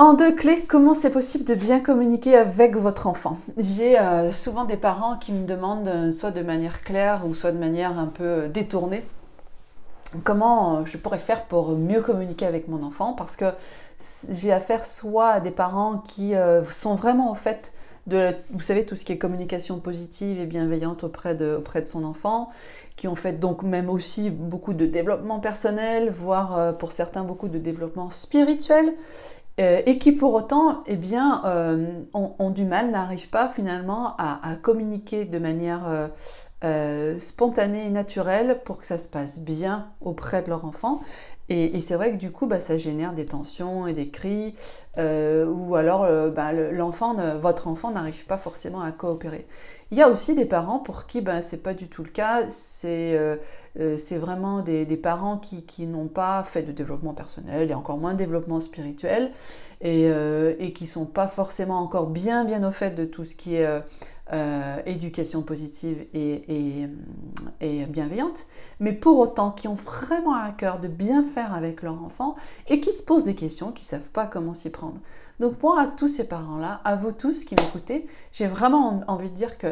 En deux clés, comment c'est possible de bien communiquer avec votre enfant? J'ai souvent des parents qui me demandent, soit de manière claire ou soit de manière un peu détournée, comment je pourrais faire pour mieux communiquer avec mon enfant, parce que j'ai affaire soit à des parents qui sont vraiment au fait de, vous savez, tout ce qui est communication positive et bienveillante auprès de son enfant, qui ont fait donc même aussi beaucoup de développement personnel, voire pour certains beaucoup de développement spirituel, et qui pour autant ont du mal, n'arrivent pas finalement à communiquer de manière spontanée et naturelle pour que ça se passe bien auprès de leur enfant. Et c'est vrai que du coup, ça génère des tensions et des cris, ou alors votre enfant n'arrive pas forcément à coopérer. Il y a aussi des parents pour qui c'est pas du tout le cas, c'est vraiment des parents qui n'ont pas fait de développement personnel et encore moins de développement spirituel, et qui sont pas forcément encore bien au fait de tout ce qui est éducation positive et bienveillante, mais pour autant qui ont vraiment à cœur de bien faire avec leur enfant et qui se posent des questions, qui ne savent pas comment s'y prendre. Donc moi, à tous ces parents-là, à vous tous qui m'écoutez, j'ai vraiment envie de dire que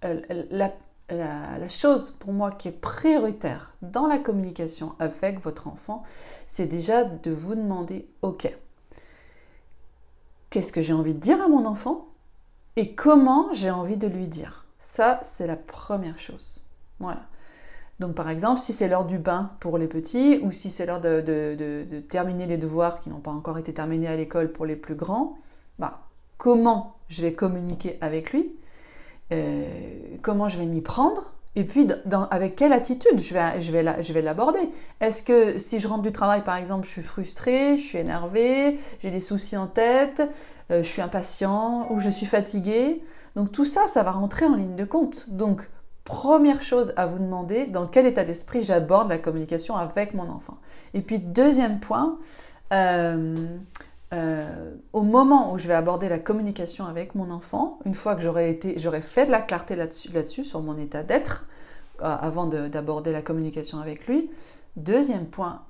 la chose pour moi qui est prioritaire dans la communication avec votre enfant, c'est déjà de vous demander, ok, qu'est-ce que j'ai envie de dire à mon enfant ? Et comment j'ai envie de lui dire. Ça, c'est la première chose. Voilà. Donc par exemple, si c'est l'heure du bain pour les petits, ou si c'est l'heure de terminer les devoirs qui n'ont pas encore été terminés à l'école pour les plus grands, comment je vais communiquer avec lui, comment je vais m'y prendre, et puis avec quelle attitude je vais l'aborder. Est-ce que si je rentre du travail, par exemple, je suis frustrée, je suis énervée, j'ai des soucis en tête, je suis impatient ou je suis fatiguée. Donc tout ça, ça va rentrer en ligne de compte. Donc première chose à vous demander, dans quel état d'esprit j'aborde la communication avec mon enfant. Et puis deuxième point, au moment où je vais aborder la communication avec mon enfant, une fois que j'aurai fait de la clarté là-dessus sur mon état d'être, avant d'aborder la communication avec lui, deuxième point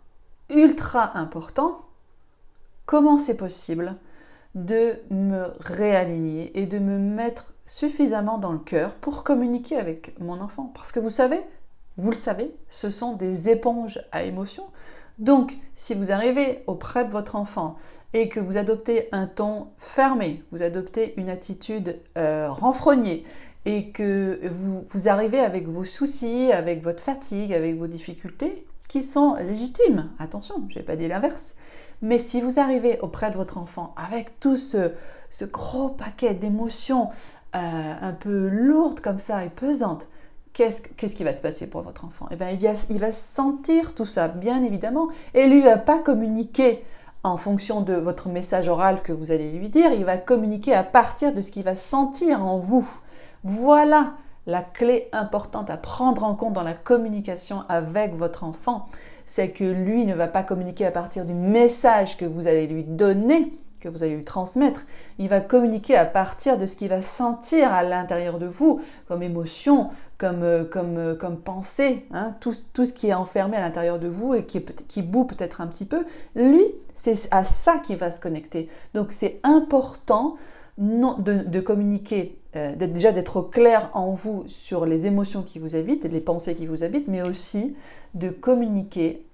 ultra important, comment c'est possible de me réaligner et de me mettre suffisamment dans le cœur pour communiquer avec mon enfant. Parce que vous le savez, ce sont des éponges à émotions. Donc, si vous arrivez auprès de votre enfant et que vous adoptez un ton fermé, vous adoptez une attitude renfrognée, et que vous arrivez avec vos soucis, avec votre fatigue, avec vos difficultés, qui sont légitimes, attention, je n'ai pas dit l'inverse, mais si vous arrivez auprès de votre enfant avec tout ce gros paquet d'émotions un peu lourdes comme ça et pesantes, qu'est-ce qui va se passer pour votre enfant ? Il va sentir tout ça, bien évidemment, et lui ne va pas communiquer en fonction de votre message oral que vous allez lui dire, il va communiquer à partir de ce qu'il va sentir en vous. Voilà la clé importante à prendre en compte dans la communication avec votre enfant. C'est que lui ne va pas communiquer à partir du message que vous allez lui donner, que vous allez lui transmettre. Il va communiquer à partir de ce qu'il va sentir à l'intérieur de vous, comme émotion, comme pensée, hein, tout ce qui est enfermé à l'intérieur de vous et qui bout peut-être un petit peu. Lui, c'est à ça qu'il va se connecter. Donc c'est important de communiquer, déjà d'être au clair en vous sur les émotions qui vous habitent, les pensées qui vous habitent, mais aussi de communiquer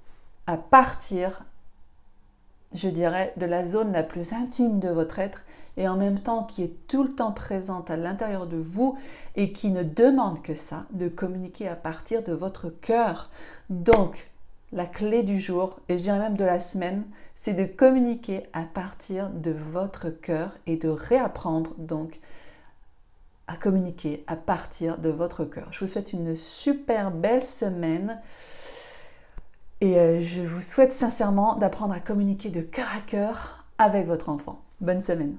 à partir, je dirais, de la zone la plus intime de votre être et en même temps qui est tout le temps présente à l'intérieur de vous et qui ne demande que ça, de communiquer à partir de votre cœur. Donc, la clé du jour, et je dirais même de la semaine, c'est de communiquer à partir de votre cœur et de réapprendre donc à communiquer à partir de votre cœur. Je vous souhaite une super belle semaine et je vous souhaite sincèrement d'apprendre à communiquer de cœur à cœur avec votre enfant. Bonne semaine.